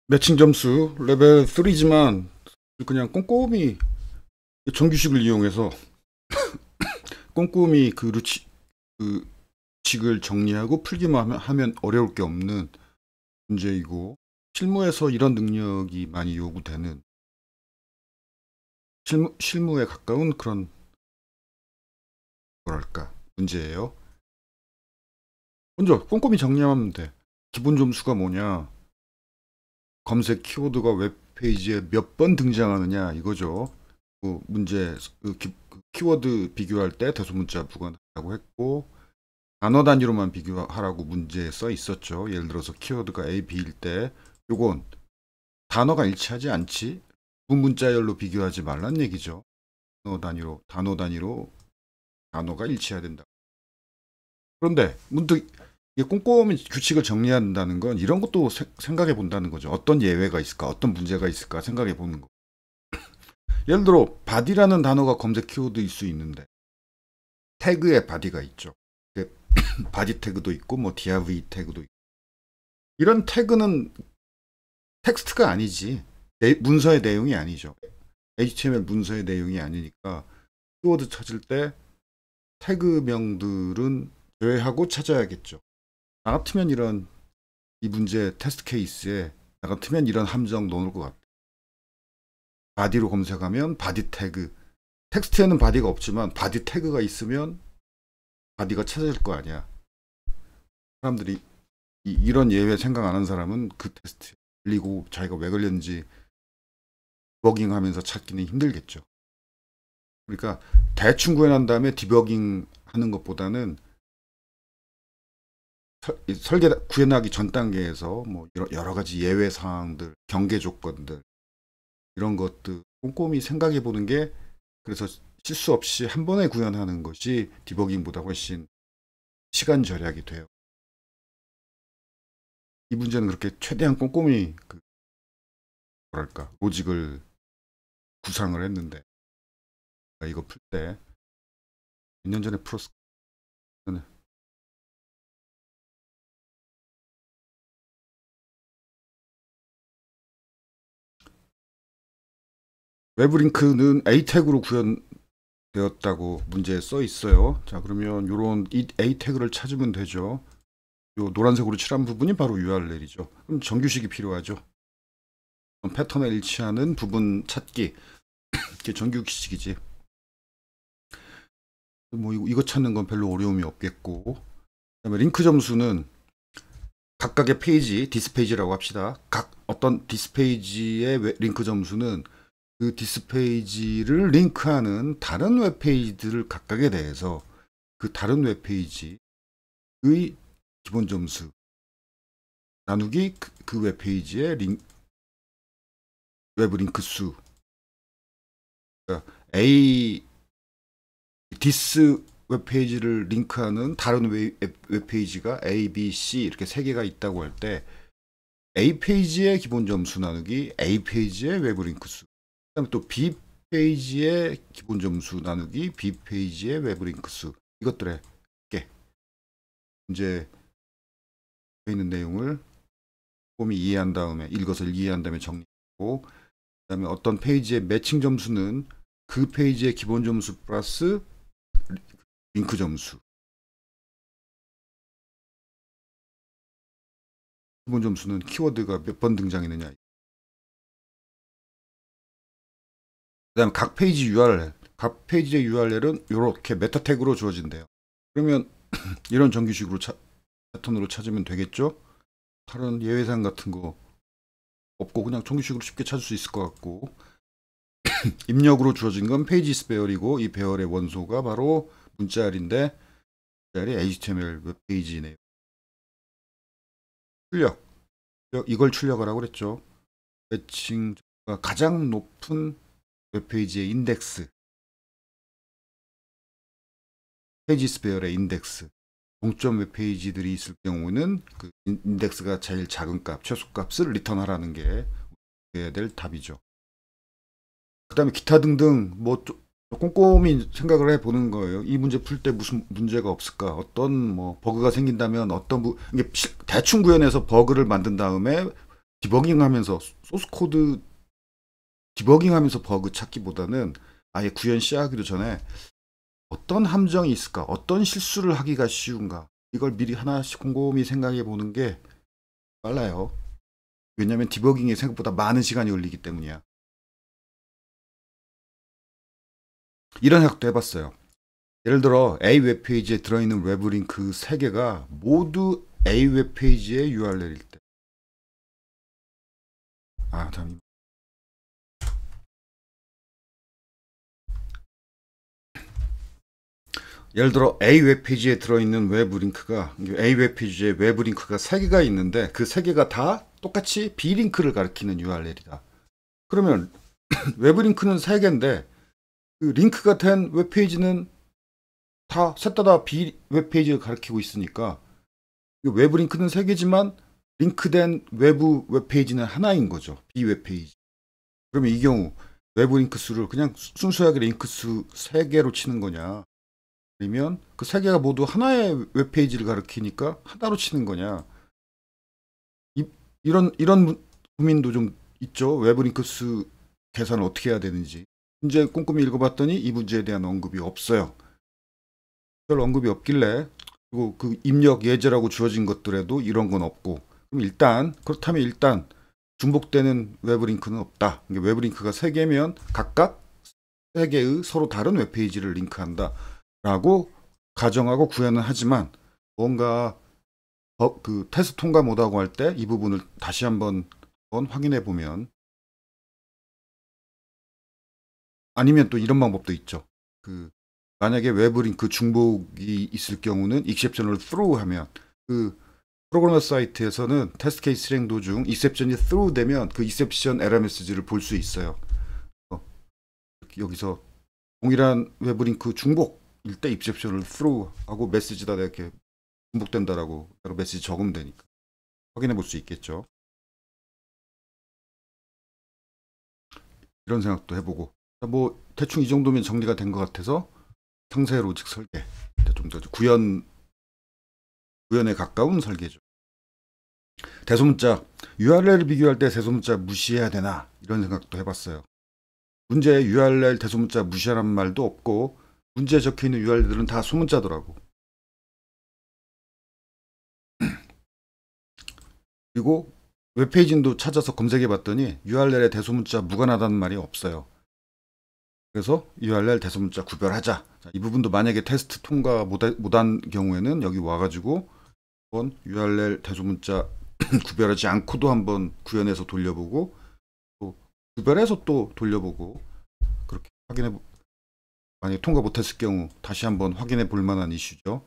매칭 점수 레벨 3지만 그냥 꼼꼼히 정규식을 이용해서 꼼꼼히 그 식을 정리하고 풀기만 하면 어려울 게 없는 문제이고, 실무에서 이런 능력이 많이 요구되는 실무에 가까운 그런 뭐랄까 문제예요. 먼저 꼼꼼히 정리하면 돼. 기본 점수가 뭐냐? 검색 키워드가 웹페이지에 몇 번 등장하느냐 이거죠. 문제 그 키워드 비교할 때 대소문자 부과하라고 했고, 단어 단위로만 비교하라고 문제에 써 있었죠. 예를 들어서 키워드가 A, B일 때 요건 단어가 일치하지 않지, 문자열로 비교하지 말란 얘기죠. 단어 단위로 단어가 일치해야 된다. 그런데 문득 꼼꼼히 규칙을 정리한다는 건 이런 것도 생각해 본다는 거죠. 어떤 예외가 있을까, 어떤 문제가 있을까 생각해 보는 거. 예를 들어 바디라는 단어가 검색 키워드일 수 있는데 태그에 바디가 있죠. 바디 태그도 있고 뭐 div 태그도 있고, 이런 태그는 텍스트가 아니지, 문서의 내용이 아니죠. HTML 문서의 내용이 아니니까 키워드 찾을 때 태그명들은 제외하고 찾아야겠죠. 나 같으면 이 문제 테스트 케이스에 나 같으면 이런 함정 넣을 것 같아. 바디로 검색하면 바디 태그, 텍스트에는 바디가 없지만 바디 태그가 있으면 바디가 찾아질 거 아니야. 사람들이 이런 예외 생각 안 한 사람은 그 테스트 걸리고 자기가 왜 걸렸는지 디버깅하면서 찾기는 힘들겠죠. 그러니까 대충 구현한 다음에 디버깅 하는 것보다는 설계 구현하기 전 단계에서 뭐 여러 가지 예외 사항들, 경계 조건들, 이런 것들 꼼꼼히 생각해 보는 게, 그래서 실수 없이 한 번에 구현하는 것이 디버깅보다 훨씬 시간 절약이 돼요. 이 문제는 그렇게 최대한 꼼꼼히 뭐랄까 로직을 구상을 했는데, 이거 풀 때 몇 년 전에 풀었을 거는 외부 링크는 A 태그로 구현되었다고 문제에 써 있어요. 자, 그러면 요런 이 A 태그를 찾으면 되죠. 요 노란색으로 칠한 부분이 바로 URL이죠. 그럼 정규식이 필요하죠. 패턴에 일치하는 부분 찾기, 이게 정규식이지. 뭐 이거 찾는 건 별로 어려움이 없겠고, 그다음에 링크 점수는 각각의 페이지, 디스페이지라고 합시다. 각 어떤 디스페이지의 링크 점수는 그 디스페이지를 링크하는 다른 웹페이지들 각각에 대해서 그 다른 웹페이지의 기본 점수 나누기 그 웹페이지의 웹 링크 수. 그러니까 디스 웹페이지를 링크하는 다른 웹페이지가 A, B, C 이렇게 세 개가 있다고 할 때 A 페이지의 기본 점수 나누기 A 페이지의 웹 링크 수, 그다음에 또 B 페이지의 기본 점수 나누기 B 페이지의 웹 링크 수, 이것들에 이제 있는 내용을 꼼꼼히 이해한 다음에 읽어서 이해한 다음에 정리하고, 그다음에 어떤 페이지의 매칭 점수는 그 페이지의 기본 점수 플러스 링크 점수. 기본 점수는 키워드가 몇 번 등장했느냐. 그다음 각 페이지 URL, 각 페이지의 URL은 이렇게 메타 태그로 주어진대요. 그러면 이런 정규식으로 패턴으로 찾으면 되겠죠. 다른 예외사항 같은 거 없고 그냥 정규식으로 쉽게 찾을 수 있을 것 같고, 입력으로 주어진 건 페이지 배열이고, 이 배열의 원소가 바로 문자열인데 문자열이 HTML 웹페이지네요. 출력, 이걸 출력하라고 그랬죠. 매칭 가장 높은 웹페이지의 인덱스, 페이지 배열의 인덱스, 동점 웹페이지들이 있을 경우는 그 인덱스가 제일 작은 값, 최소값을 리턴하라는 게 해야 될 답이죠. 그 다음에 기타 등등 뭐 꼼꼼히 생각을 해보는 거예요. 이 문제 풀 때 무슨 문제가 없을까, 어떤 뭐 버그가 생긴다면 어떤 이게 대충 구현해서 버그를 만든 다음에 디버깅하면서 소스 코드 디버깅하면서 버그 찾기보다는 아예 구현 시작하기도 전에 어떤 함정이 있을까, 어떤 실수를 하기가 쉬운가, 이걸 미리 하나씩 곰곰이 생각해 보는 게 빨라요. 왜냐면 디버깅이 생각보다 많은 시간이 걸리기 때문이야. 이런 생각도 해봤어요. 예를 들어 A 웹페이지에 들어있는 외부 링크 3개가 모두 A 웹페이지의 URL일 때, 잠 예를 들어 A 웹페이지에 들어있는 외부 링크가 A 웹페이지에 외부 링크가 3개가 있는데 그 3개가 다 똑같이 B 링크를 가리키는 URL이다. 그러면 외부 링크는 3개인데 그 링크가 된 웹페이지는 다 셋 다 B 웹페이지를 가리키고 있으니까 외부 링크는 3개지만 링크된 외부 웹페이지는 하나인 거죠. B 웹페이지. 그러면 이 경우 외부 링크 수를 그냥 순수하게 링크 수 3개로 치는 거냐, 아니면 그 3개가 모두 하나의 웹페이지를 가리키니까 하나로 치는 거냐, 이런 고민도 좀 있죠. 외부 링크 수 계산을 어떻게 해야 되는지. 문제 꼼꼼히 읽어봤더니 이 문제에 대한 언급이 없어요. 별 언급이 없길래, 그리고 그 입력 예제라고 주어진 것들에도 이런 건 없고, 그럼 그렇다면 일단 중복되는 외부 링크는 없다. 외부 링크가 3개면 각각 3개의 서로 다른 웹페이지를 링크한다 라고 가정하고 구현은 하지만, 뭔가 그 테스트 통과 못하고 할 때 이 부분을 다시 한번 확인해 보면, 아니면 또 이런 방법도 있죠. 만약에 외부 링크 중복이 있을 경우는 익셉션을 through 하면, 그 프로그래머 사이트에서는 테스트 케이스 실행 도중 익셉션이 through 되면 그 익셉션 에러 메시지를 볼 수 있어요. 여기서 동일한 외부 링크 중복일 때 익셉션을 through 하고 메시지다 이렇게 중복된다라고 메시지 적으면 되니까 확인해 볼 수 있겠죠. 이런 생각도 해보고, 뭐 대충 이 정도면 정리가 된 것 같아서 상세 로직 설계, 좀 더 구현에 가까운 설계죠. 대소문자, URL을 비교할 때 대소문자 무시해야 되나, 이런 생각도 해봤어요. 문제에 URL 대소문자 무시하라는 말도 없고 문제에 적혀있는 URL들은 다 소문자더라고. 그리고 웹페이지도 찾아서 검색해봤더니 URL에 대소문자 무관하다는 말이 없어요. 그래서 URL 대소문자 구별하자. 이 부분도 만약에 테스트 통과 못한 경우에는 여기 와가지고 한번 URL 대소문자 구별하지 않고도 한번 구현해서 돌려보고, 또 구별해서 또 돌려보고, 그렇게 만약에 통과 못했을 경우 다시 한번 확인해 볼 만한 이슈죠.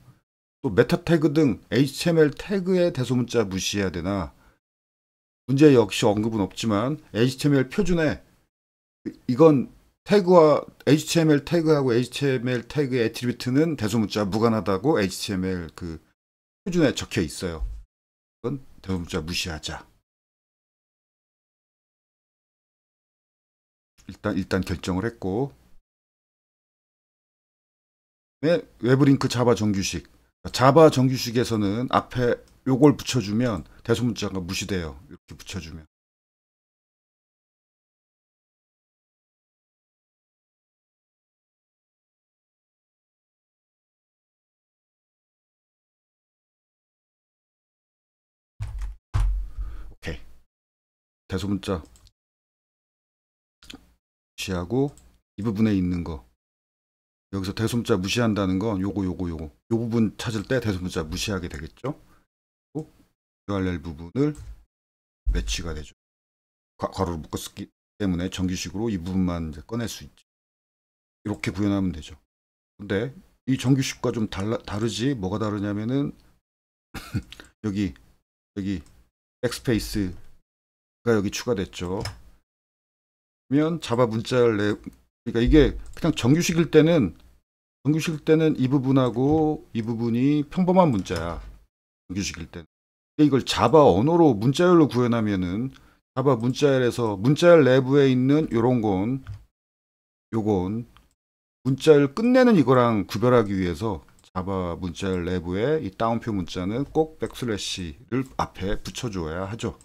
또 메타 태그 등 HTML 태그의 대소문자 무시해야 되나, 문제 역시 언급은 없지만 HTML 표준에 이건 태그와 HTML 태그하고 HTML 태그의 애트리뷰트는 대소문자 무관하다고 HTML 그 표준에 적혀 있어요. 이건 대소문자 무시하자. 일단 결정을 했고, 외부 링크 자바 정규식. 자바 정규식에서는 앞에 요걸 붙여주면 대소문자가 무시돼요. 이렇게 붙여주면. 오케이. 대소문자 무시하고 이 부분에 있는 거, 여기서 대소문자 무시한다는 건 요거 요 부분 찾을 때 대소문자 무시하게 되겠죠. URL 부분을 매치가 되죠. 괄호를 묶었기 때문에 정규식으로 이 부분만 이제 꺼낼 수 있죠. 이렇게 구현하면 되죠. 근데 이 정규식과 좀 다르지. 뭐가 다르냐면은 여기 백스페이스가 여기 추가됐죠. 그러면 자바 문자열 그러니까 이게 그냥 정규식일 때는 이 부분하고 이 부분이 평범한 문자야. 정규식일 때는. 이걸 자바 언어로 문자열로 구현하면은 자바 문자열에서 문자열 내부에 있는 요건 문자열 끝내는 이거랑 구별하기 위해서 자바 문자열 내부에 이 다운표 문자는 꼭 백슬래시를 앞에 붙여줘야 하죠.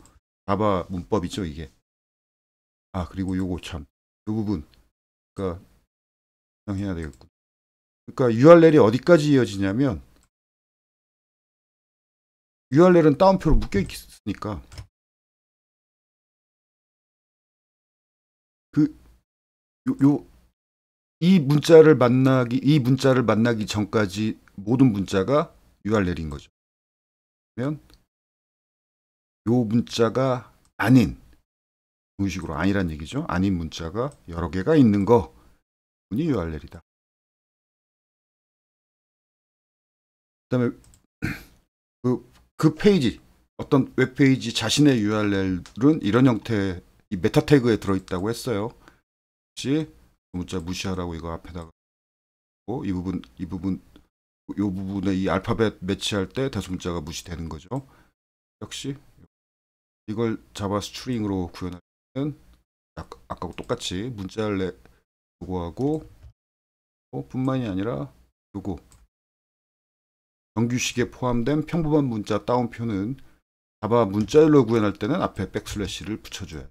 자바 문법이죠, 이게. 아, 그리고 요거 참, 요 부분. 그러니까 해야 되겠군. 그러니까 URL이 어디까지 이어지냐면 URL은 따옴표로 묶여 있으니까 그 이 문자를 만나기 전까지 모든 문자가 URL인 거죠. 그러면 요 문자가 아닌 공식으로 아니란 얘기죠. 아닌 문자가 여러 개가 있는 거이 URL이다. 그다음에 그 페이지 어떤 웹페이지 자신의 URL은 이런 형태의 이 메타 태그에 들어있다고 했어요. 혹시 문자 무시하라고 이거 앞에다가 이 부분 이 부분에 이 알파벳 매치할 때 대소문자가 무시되는 거죠. 역시 이걸 자바 스트링으로 구현할 때는 아까하고 똑같이 문자를 요거하고 뿐만이 아니라 요거 정규식에 포함된 평범한 문자 따옴표는 자바 문자열로 구현할 때는 앞에 백슬래시를 붙여줘야 돼요.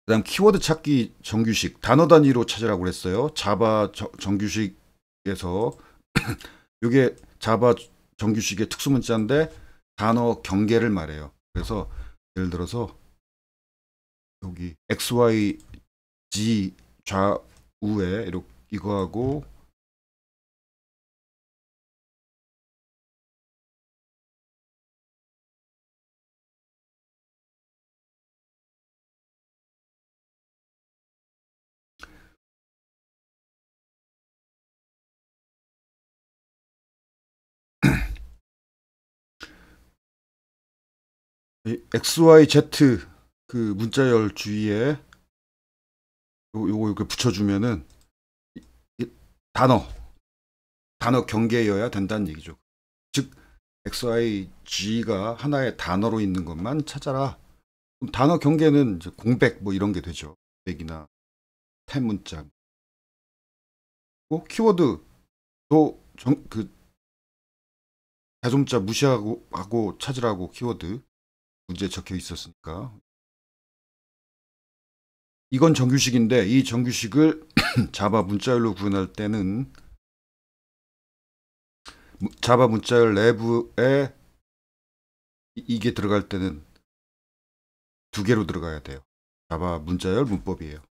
그 다음 키워드 찾기 정규식 단어 단위로 찾으라고 그랬어요. 자바 정규식에서 이게 자바 정규식의 특수문자인데 단어 경계를 말해요. 그래서 예를 들어서 여기 X, Y, Z 좌우에 이렇게 이거하고 X, Y, Z 그 문자열 주위에 요거 이렇게 붙여주면은 단어 경계여야 된다는 얘기죠. 즉 X, Y, G가 하나의 단어로 있는 것만 찾아라. 그럼 단어 경계는 이제 공백 뭐 이런 게 되죠. 백이나 태문자. 키워드도 그 대소문자 무시하고 찾으라고 키워드 문제에 적혀 있었으니까. 이건 정규식인데 이 정규식을 자바 문자열로 구현할 때는 자바 문자열 내부에 이게 들어갈 때는 두 개로 들어가야 돼요. 자바 문자열 문법이에요.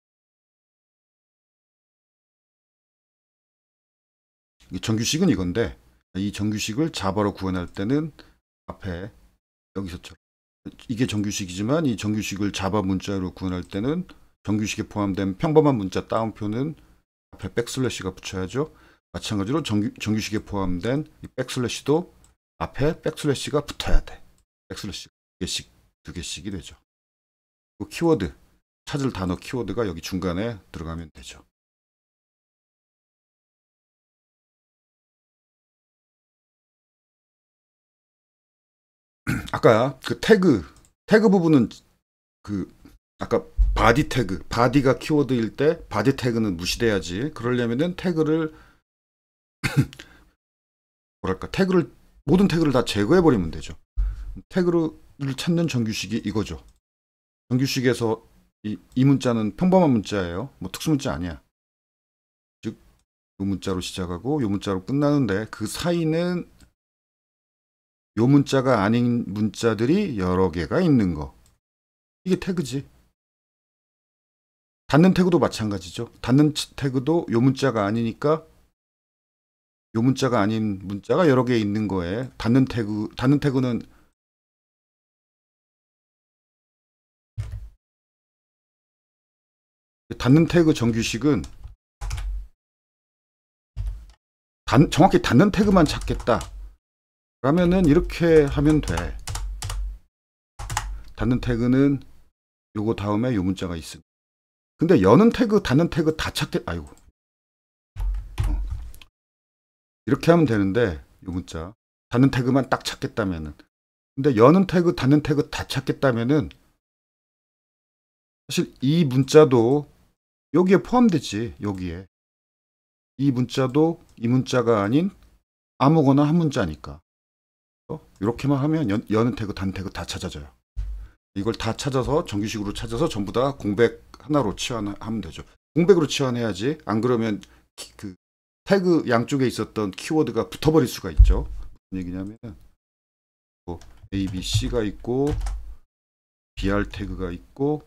정규식은 이건데 이 정규식을 자바로 구현할 때는 앞에 여기서처럼 이게 정규식이지만 이 정규식을 자바 문자로 구현할 때는 정규식에 포함된 평범한 문자 따옴표는 앞에 백슬래시가 붙여야죠. 마찬가지로 정규식에 포함된 이 백슬래시도 앞에 백슬래시가 붙어야 돼. 백슬래시가 두 개씩이 되죠. 그 키워드 찾을 단어 키워드가 여기 중간에 들어가면 되죠. 아까 그 태그 부분은 그 아까 바디 태그 바디가 키워드일 때 바디 태그는 무시돼야지. 그러려면은 태그를 뭐랄까 모든 태그를 다 제거해 버리면 되죠. 태그를 찾는 정규식이 이거죠. 정규식에서 이 문자는 평범한 문자예요. 뭐 특수문자 아니야. 즉 요 문자로 시작하고 요 문자로 끝나는데 그 사이는 요 문자가 아닌 문자들이 여러 개가 있는 거. 이게 태그지. 닫는 태그도 마찬가지죠. 닫는 태그도 요 문자가 아니니까 요 문자가 아닌 문자가 여러 개 있는 거에 닫는 태그는 닫는 태그 정규식은 정확히 닫는 태그만 찾겠다. 그러면은 이렇게 하면 돼. 닫는 태그는 요거 다음에 요 문자가 있습니다. 근데 여는 태그, 닫는 태그 다 아이고. 이렇게 하면 되는데 요 문자 닫는 태그만 딱 찾겠다면은. 근데 여는 태그, 닫는 태그 다 찾겠다면은 사실 이 문자도 여기에 포함되지. 여기에 이 문자도 이 문자가 아닌 아무거나 한 문자니까 이렇게만 하면 여는 태그, 단 태그 다 찾아져요. 이걸 다 찾아서 정규식으로 찾아서 전부 다 공백 하나로 치환하면 되죠. 공백으로 치환해야지. 안 그러면 그 태그 양쪽에 있었던 키워드가 붙어버릴 수가 있죠. 무슨 얘기냐면 뭐 A, B, C가 있고 BR 태그가 있고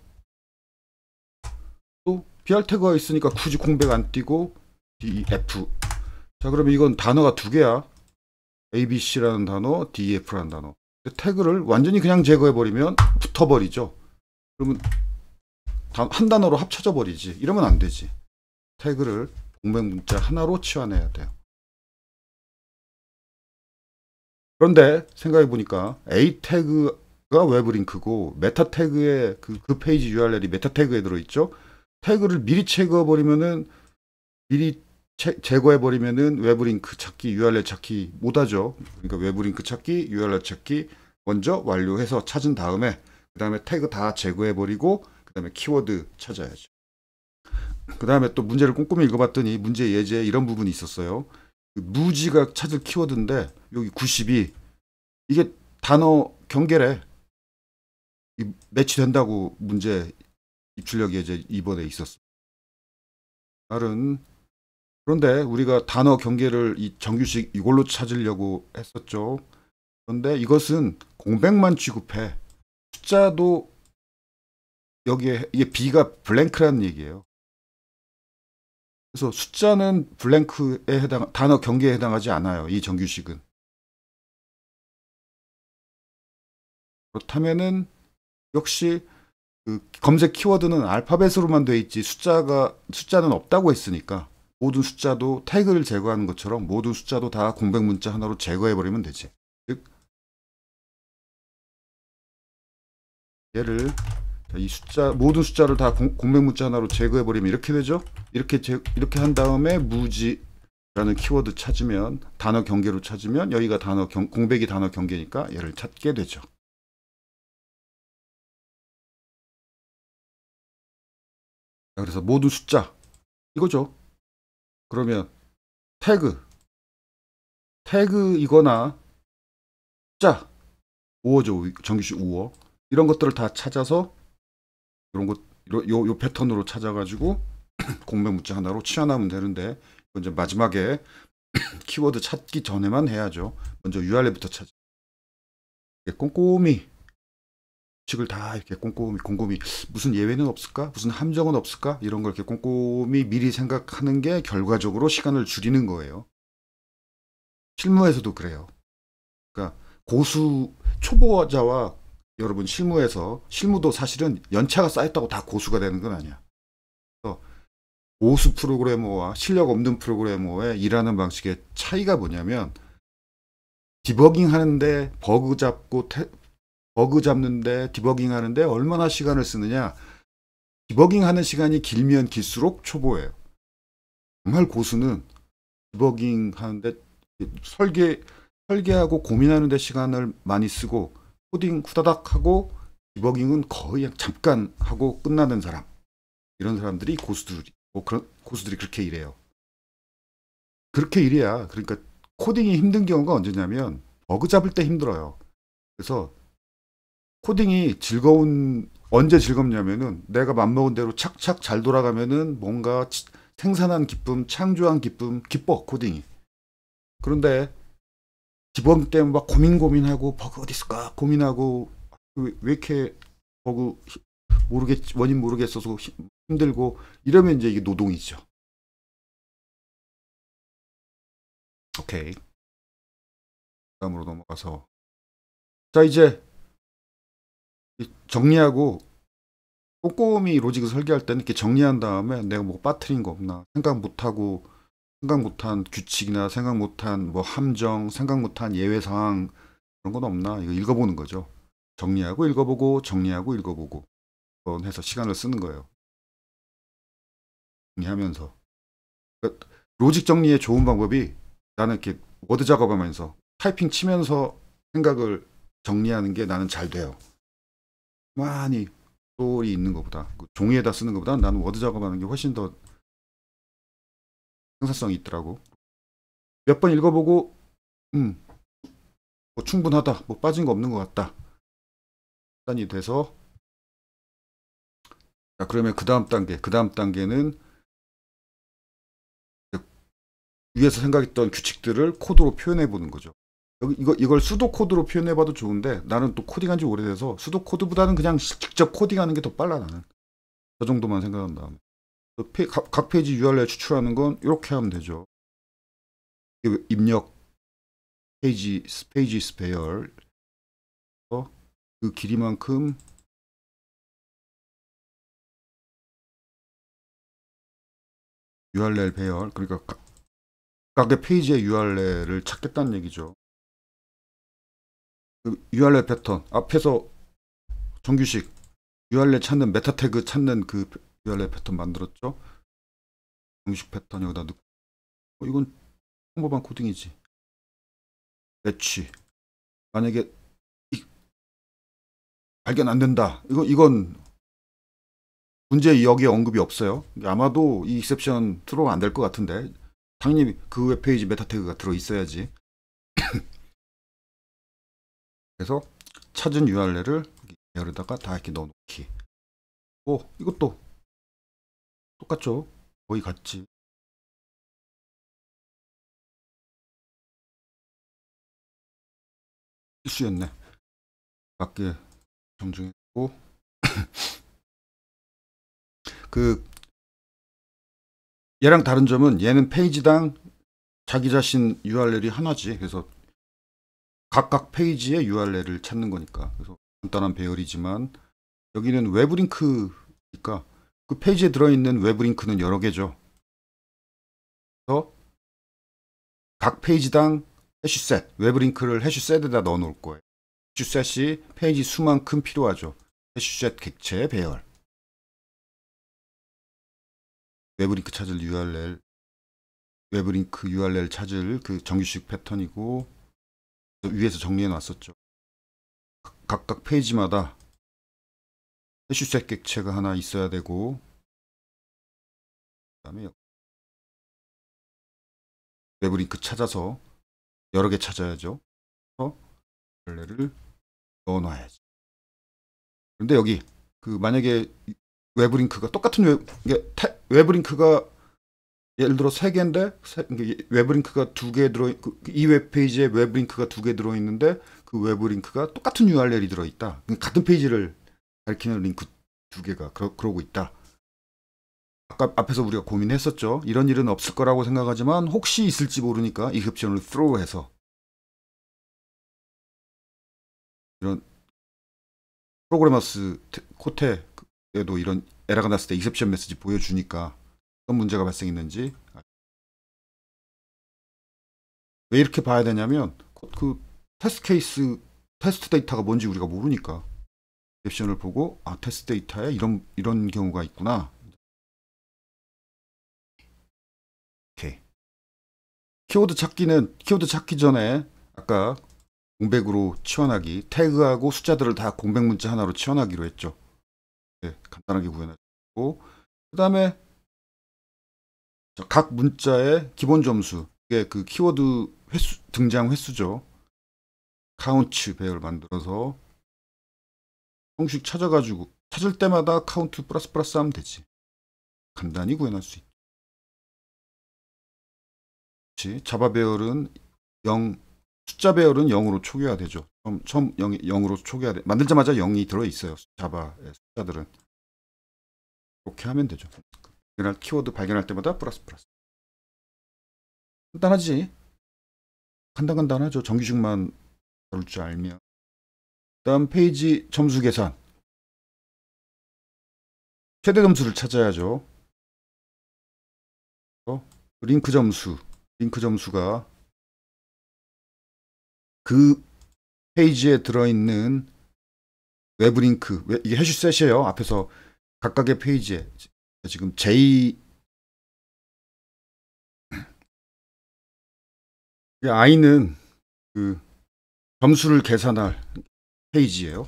또 BR 태그가 있으니까 굳이 공백 안 띄고 D, F. 자, 그러면 이건 단어가 두 개야. A, B, C라는 단어, D, F라는 단어. 태그를 완전히 그냥 제거해버리면 붙어버리죠. 그러면 한 단어로 합쳐져 버리지. 이러면 안 되지. 태그를 공백 문자 하나로 치환해야 돼요. 그런데 생각해 보니까 A 태그가 웹 링크고 메타 태그에 그 페이지 URL이 메타 태그에 들어있죠. 태그를 미리 제거해버리면은 미리 제거해버리면은 웹 링크 찾기, URL 찾기 못하죠. 그러니까 웹 링크 찾기, URL 찾기 먼저 완료해서 찾은 다음에 그 다음에 태그 다 제거해버리고 그 다음에 키워드 찾아야죠. 그 다음에 또 문제를 꼼꼼히 읽어봤더니 문제 예제에 이런 부분이 있었어요. 무지가 찾을 키워드인데 여기 92 이게 단어 경계래. 매치된다고 문제 입출력 예제 2번에 있었어. 그런데 우리가 단어 경계를 이 정규식 이걸로 찾으려고 했었죠. 그런데 이것은 공백만 취급해. 숫자도 여기에 이게 B가 블랭크라는 얘기예요. 그래서 숫자는 블랭크에 단어 경계에 해당하지 않아요. 이 정규식은. 그렇다면은 역시 그 검색 키워드는 알파벳으로만 돼 있지 숫자는 없다고 했으니까 모든 숫자도 태그를 제거하는 것처럼 모든 숫자도 다 공백 문자 하나로 제거해 버리면 되지. 즉 얘를 이 모든 숫자를 다 공백 문자 하나로 제거해 버리면 이렇게 되죠. 이렇게 한 다음에 무지라는 키워드 찾으면 단어 경계로 찾으면 여기가 공백이 단어 경계니까 얘를 찾게 되죠. 그래서 모든 숫자 이거죠. 그러면 태그이거나 숫자 우어죠. 정규식 우어 이런 것들을 다 찾아서 요 패턴으로 찾아가지고 공백 문자 하나로 치환하면 되는데 이제 마지막에 키워드 찾기 전에만 해야죠. 먼저 URL부터 찾아. 꼼꼼히 규칙을 다 이렇게 꼼꼼히 무슨 예외는 없을까? 무슨 함정은 없을까? 이런 걸 이렇게 꼼꼼히 미리 생각하는 게 결과적으로 시간을 줄이는 거예요. 실무에서도 그래요. 그러니까 초보자와 여러분 실무도 사실은 연차가 쌓였다고 다 고수가 되는 건 아니야. 그래서 고수 프로그래머와 실력 없는 프로그래머의 일하는 방식의 차이가 뭐냐면 디버깅 하는데 버그 잡는데 디버깅 하는데 얼마나 시간을 쓰느냐. 디버깅 하는 시간이 길면 길수록 초보예요. 정말 고수는 디버깅 하는데 설계하고 고민하는데 시간을 많이 쓰고 코딩 후다닥 하고 디버깅은 거의 잠깐 하고 끝나는 사람. 이런 사람들이 고수들이 그렇게 일해요. 그렇게 일해야. 그러니까 코딩이 힘든 경우가 언제냐면 버그 잡을 때 힘들어요. 그래서 코딩이 언제 즐겁냐면은 내가 맘먹은 대로 착착 잘 돌아가면은 뭔가 생산한 기쁨, 창조한 기쁨, 기뻐 코딩이. 그런데 디버깅 때문에 막 고민하고 버그 어디 있을까 고민하고 왜 이렇게 버그 원인 모르겠어서 힘들고 이러면 이제 이게 노동이죠. 오케이. 다음으로 넘어가서 자 이제 정리하고 꼼꼼히 로직을 설계할 때는 이렇게 정리한 다음에 내가 뭐 빠뜨린 거 없나 생각 못한 규칙이나 생각 못한 뭐 함정 생각 못한 예외 사항 그런 건 없나 이거 읽어보는 거죠. 정리하고 읽어보고 해서 시간을 쓰는 거예요. 정리하면서 그러니까 로직 정리의 좋은 방법이 나는 이렇게 워드 작업하면서 타이핑 치면서 생각을 정리하는 게 나는 잘 돼요. 많이 소리 있는 것보다 종이에다 쓰는 것보다 나는 워드 작업하는 게 훨씬 더 생산성이 있더라고. 몇 번 읽어보고 뭐 충분하다, 뭐 빠진 거 없는 것 같다 판단이 돼서, 자, 그러면 그 다음 단계는 위에서 생각했던 규칙들을 코드로 표현해 보는 거죠. 이걸 수도 코드로 표현해 봐도 좋은데, 나는 또 코딩한 지 오래돼서 수도 코드보다는 그냥 직접 코딩하는 게 더 빨라. 나는 저 정도만 생각한 다음에 각 페이지 URL 추출하는 건 이렇게 하면 되죠. 입력 페이지 스페어 그 길이만큼 URL 배열, 그러니까 각의 페이지의 URL을 찾겠다는 얘기죠. 그 URL 패턴 앞에서 정규식 URL 찾는 메타 태그 찾는 그 URL 패턴 만들었죠. 정규식 패턴 여기다 넣고, 이건 평범한 코딩이지. 매치 만약에 발견 안 된다, 이건 문제 여기에 언급이 없어요. 아마도 이 익셉션 트로가 안 될 것 같은데, 당연히 그 웹페이지 메타 태그가 들어 있어야지. 그래서 찾은 URL을 여기다가 다 이렇게 넣어놓기. 이것도 똑같죠. 거의 같지. 실수였네. 맞게 정중했고, 그 얘랑 다른 점은 얘는 페이지당 자기 자신 URL이 하나지. 그래서 각각 페이지의 URL을 찾는 거니까. 그래서 간단한 배열이지만, 여기는 외부 링크니까 그 페이지에 들어있는 외부 링크는 여러 개죠. 그래서 각 페이지당 해시셋, 외부 링크를 해시셋에다 넣어 놓을 거예요. 해시셋이 페이지 수만큼 필요하죠. 해시셋 객체 배열, 외부 링크 찾을 URL, 외부 링크 URL 찾을 그 정규식 패턴이고, 위에서 정리해 놨었죠. 각각 페이지마다 해시셋 객체가 하나 있어야 되고, 그다음에 외부 링크 찾아서 여러 개 찾아야죠. URL을 넣어 놔야지. 그런데 여기 만약에 외부 링크가 똑같은 외부 링크가 예를 들어 3개인데 외부 링크가 2개 이 웹페이지에 외부 링크가 2개 들어있는데 그 외부 링크가 똑같은 URL이 들어있다. 같은 페이지를 가리키는 링크 2개가 그러고 있다. 아까 앞에서 우리가 고민했었죠. 이런 일은 없을 거라고 생각하지만 혹시 있을지 모르니까 익셉션을 throw해서, 이런 프로그래머스 코테에도 이런 에러가 났을 때 익셉션 메시지 보여주니까 어떤 문제가 발생했는지. 왜 이렇게 봐야 되냐면, 그 테스트 데이터가 뭔지 우리가 모르니까 익셉션을 보고, 테스트 데이터에 이런 경우가 있구나. 오케이. 키워드 찾기 전에 아까 공백으로 치환하기, 태그하고 숫자들을 다 공백 문자 하나로 치환하기로 했죠. 네, 간단하게 구현하고, 그 다음에 각 문자의 기본 점수, 이게 그 키워드 등장 횟수죠. 카운트 배열 만들어서 형식 찾아가지고 찾을 때마다 카운트 플러스 하면 되지. 간단히 구현할 수 있지. 자바 배열은 0, 숫자 배열은 0으로 초기화되죠. 처음 0으로 초기화돼. 만들자마자 0이 들어있어요. 자바의 숫자들은. 이렇게 하면 되죠. 키워드 발견할 때마다 플러스. 간단하지. 간단하죠. 정규식만 다룰 줄 알면. 다음 페이지 점수 계산. 최대 점수를 찾아야죠. 링크 점수가 그 페이지에 들어있는 외부 링크, 이게 해시셋이에요. 앞에서 각각의 페이지에 지금 i는 그 점수를 계산할 페이지예요.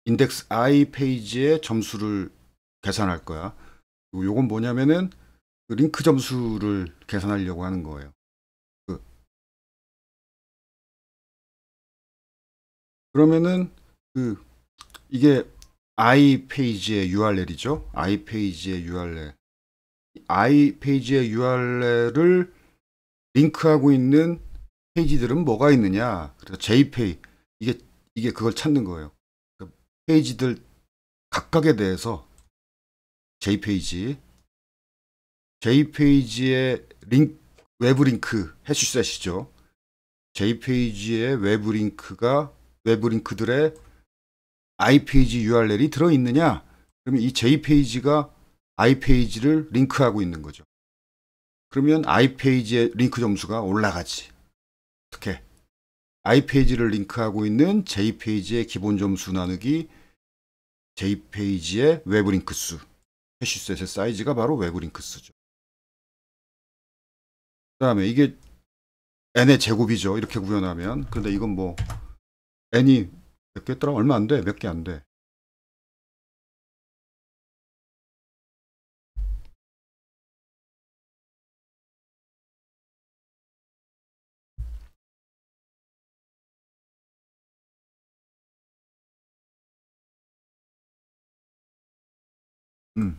인덱스 i 페이지의 점수를 계산할 거야. 그리고 요건 뭐냐면은 그 링크 점수를 계산하려고 하는 거예요. 그러면은 이게 I 페이지의 URL이죠. I 페이지의 URL. I 페이지의 URL을 링크하고 있는 페이지들은 뭐가 있느냐? 그래서 JPEG 이게 그걸 찾는 거예요. 그 페이지들 각각에 대해서 J페이지의 외부 링크 해시셋이죠. J페이지의 외부 링크들의 i페이지 URL이 들어있느냐? 그러면 이 J페이지가 i페이지를 링크하고 있는 거죠. 그러면 i페이지의 링크 점수가 올라가지. 어떻게? i페이지를 링크하고 있는 J페이지의 기본 점수 나누기 J페이지의 외부 링크 수. 해시셋의 사이즈가 바로 외부 링크 수죠. 그 다음에 이게 n의 제곱이죠. 이렇게 구현하면. 근데 이건 뭐 n이 몇 개 했더라? 얼마 안 돼. 몇 개 안 돼.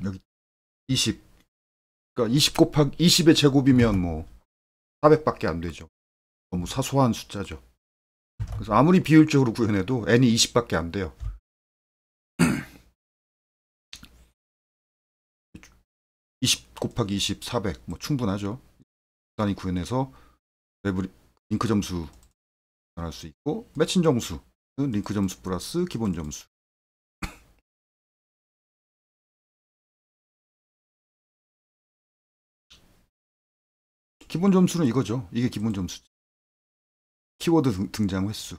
여기 20. 그러니까 20 곱하기 20의 제곱이면 뭐 400밖에 안 되죠. 너무 사소한 숫자죠. 그래서 아무리 비율적으로 구현해도 n이 20밖에 안 돼요. 20 곱하기 20, 400. 뭐 충분하죠. 단위 구현해서 외부 링크 점수 할 수 있고, 매칭 점수는 링크 점수 플러스 기본 점수. 기본 점수는 이거죠. 이게 기본 점수. 키워드 등장 횟수.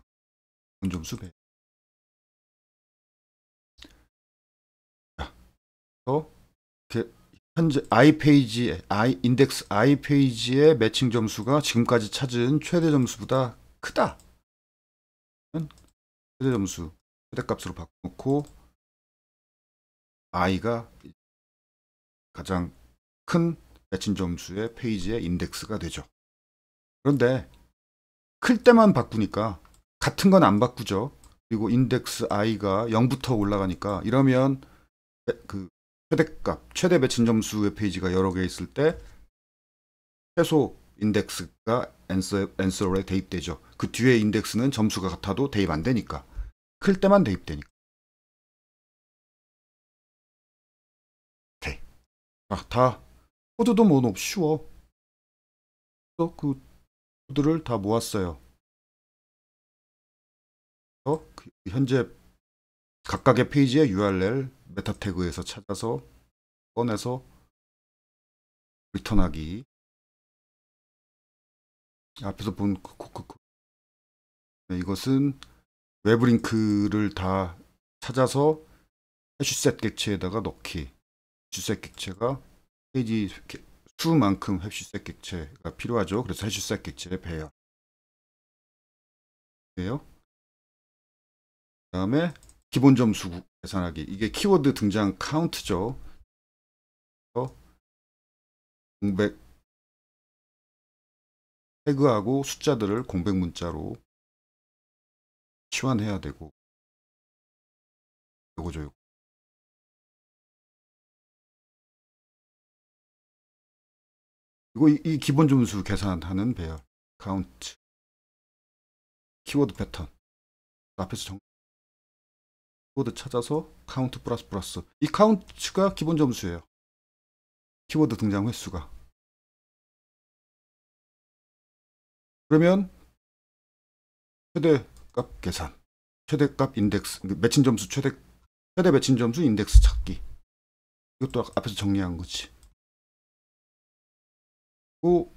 기본 점수 배. 자, 현재 인덱스 I 페이지의 매칭 점수가 지금까지 찾은 최대 점수보다 크다. 최대 점수, 최대값으로 바꿔놓고 i가 가장 큰 매칭 점수의 페이지의 인덱스가 되죠. 그런데 클 때만 바꾸니까 같은 건 안 바꾸죠. 그리고 인덱스 i가 0부터 올라가니까, 이러면 그 최대 매칭 점수의 페이지가 여러 개 있을 때 최소 인덱스가 앤서에 대입되죠. 그 뒤에 인덱스는 점수가 같아도 대입 안 되니까. 클 때만 대입되니까. 오케이. 다 코드도 뭐 너무 쉬워. 또 그 코드를 다 모았어요. 현재 각각의 페이지의 URL 메타 태그에서 찾아서 꺼내서 리턴하기. 앞에서 본 이것은 외부 링크를 다 찾아서 해시셋 객체에다가 넣기. 해시셋 객체가 페이지 수만큼 해시셋 객체가 필요하죠. 그래서 해시셋 객체에 배열. 그 다음에 기본 점수 계산하기. 이게 키워드 등장 카운트죠. 공백 태그하고 숫자들을 공백 문자로 치환해야 되고, 요거죠. 그리고 이 기본 점수 계산하는 배열 카운트, 키워드 패턴 앞에서 키워드 찾아서 카운트 플러스 이 카운트가 기본 점수예요. 키워드 등장 횟수가. 그러면 최대값 계산, 최대값 인덱스, 매칭 점수 최대 매칭 점수 인덱스 찾기. 이것도 앞에서 정리한 거지. 또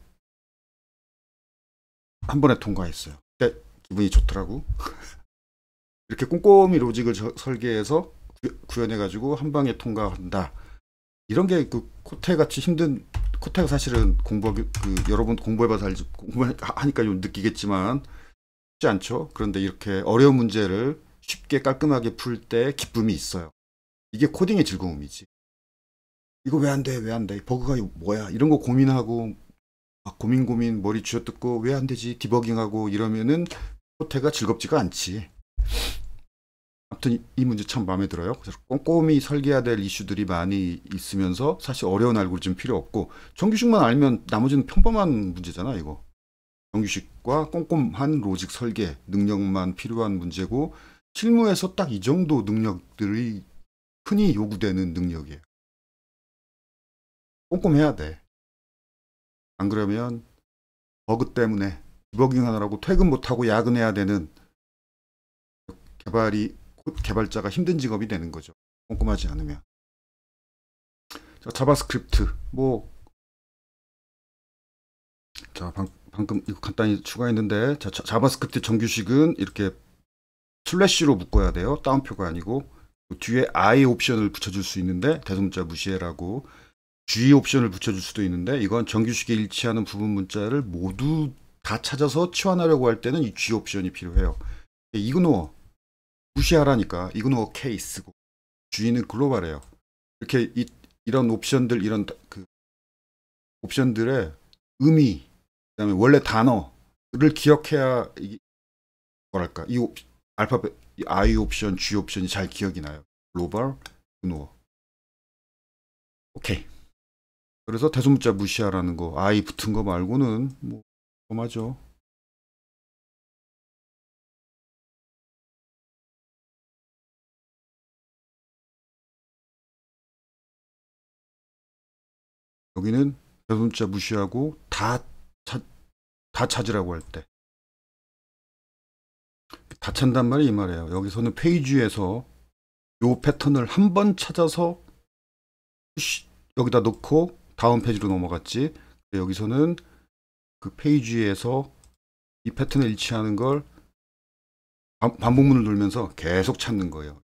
한 번에 통과했어요. 그때 기분이 좋더라고. 이렇게 꼼꼼히 로직을 설계해서 구현해가지고 한 방에 통과한다. 이런 게 그 코테 같이 힘든, 코테가 사실은 여러분 공부해봐서 알지, 공부하니까 좀 느끼겠지만 쉽지 않죠. 그런데 이렇게 어려운 문제를 쉽게 깔끔하게 풀 때 기쁨이 있어요. 이게 코딩의 즐거움이지. 이거 왜 안 돼? 왜 안 돼? 버그가 뭐야? 이런 거 고민하고 고민 머리 쥐어뜯고 왜 안 되지? 디버깅하고 이러면은 코테가 즐겁지가 않지. 아무튼 이 문제 참 마음에 들어요. 그래서 꼼꼼히 설계해야 될 이슈들이 많이 있으면서 사실 어려운 알고리즘 필요 없고 정규식만 알면 나머지는 평범한 문제잖아 이거. 정규식과 꼼꼼한 로직 설계 능력만 필요한 문제고 실무에서 딱 이 정도 능력들이 흔히 요구되는 능력이에요. 꼼꼼해야 돼. 안 그러면 버그 때문에 디버깅 하느라고 퇴근 못하고 야근해야 되는 개발자가 힘든 직업이 되는 거죠. 꼼꼼하지 않으면. 자, 자바스크립트 자, 방금 이거 간단히 추가했는데 자바스크립트 정규식은 이렇게 슬래시로 묶어야 돼요. 따옴표가 아니고 뒤에 I 옵션을 붙여줄 수 있는데 대소문자 무시해라고 G 옵션을 붙여줄 수도 있는데 이건 정규식에 일치하는 부분 문자를 모두 다 찾아서 치환하려고 할 때는 이 G 옵션이 필요해요. 이그노어 무시하라니까 이그노어 케이스고 G는 글로벌해요. 이렇게 이런 옵션들 이런 그 옵션들의 의미 그다음에 원래 단어를 기억해야 뭐랄까 이 알파벳 I 옵션, G 옵션이 잘 기억이 나요. 글로벌, 이그노어. 오케이. 그래서 대소문자 무시하라는 거, I 붙은 거 말고는 뭐 맞죠. 여기는 대소문자 무시하고 다 찾으라고 할 때. 다 찾단 말이 이 말이에요. 여기서는 페이지에서 요 패턴을 한 번 찾아서 여기다 넣고 다음 페이지로 넘어갔지. 여기서는 그 페이지에서 이 패턴에 일치하는 걸 반복문을 돌면서 계속 찾는 거예요.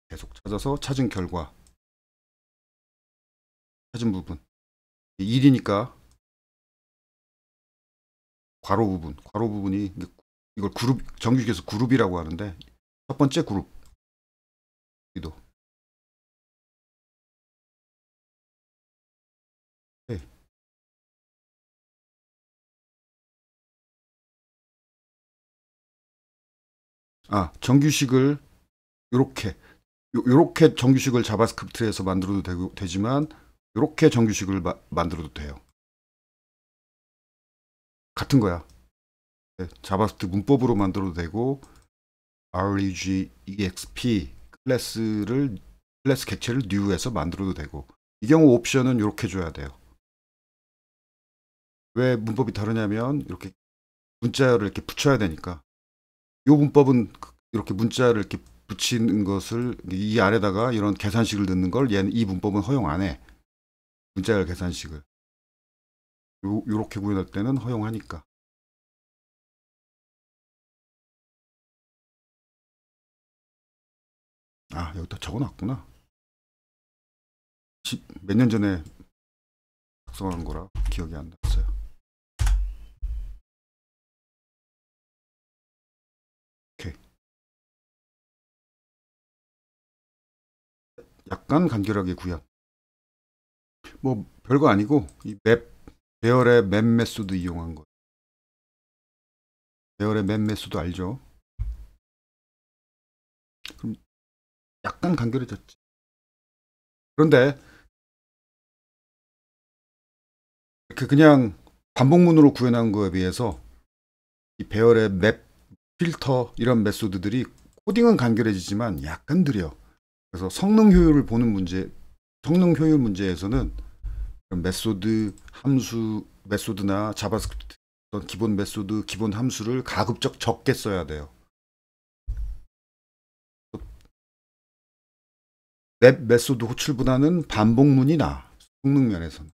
계속 찾아서 찾은 결과 찾은 부분 1이니까 괄호 부분이 이걸 그룹 정규식에서 그룹이라고 하는데 첫 번째 그룹 여기도 네. 정규식을 요렇게 정규식을 자바스크립트에서 만들어도 되지만 요렇게 정규식을 만들어도 돼요. 같은 거야. 네, 자바스크립트 문법으로 만들어도 되고 reg exp 클래스 객체를 new에서 만들어도 되고 이 경우 옵션은 이렇게 줘야 돼요. 왜 문법이 다르냐면 이렇게 문자를 이렇게 붙여야 되니까 이 문법은 이렇게 문자를 이렇게 붙이는 것을 이 안에다가 이런 계산식을 넣는 걸 얘는 이 문법은 허용 안 해. 문자열 계산식을 요렇게 구현할 때는 허용하니까. 여기다 적어놨구나. 몇 년 전에 작성한 거라 기억이 안 났어요. 오케이. 약간 간결하게 구현. 뭐 별거 아니고 이 배열의 맵 메소드 이용한 거. 배열의 맵 메소드 알죠? 그럼 약간 간결해졌지. 그런데 그냥 반복문으로 구현한 거에 비해서 이 배열의 맵 필터 이런 메소드들이 코딩은 간결해지지만 약간 느려. 그래서 성능 효율을 보는 문제, 성능 효율 문제에서는 메소드, 함수, 메소드나 자바스크립트 기본 메소드, 기본 함수를 가급적 적게 써야 돼요. 웹 메소드 호출보다는 반복문이 나. 성능 면에서는.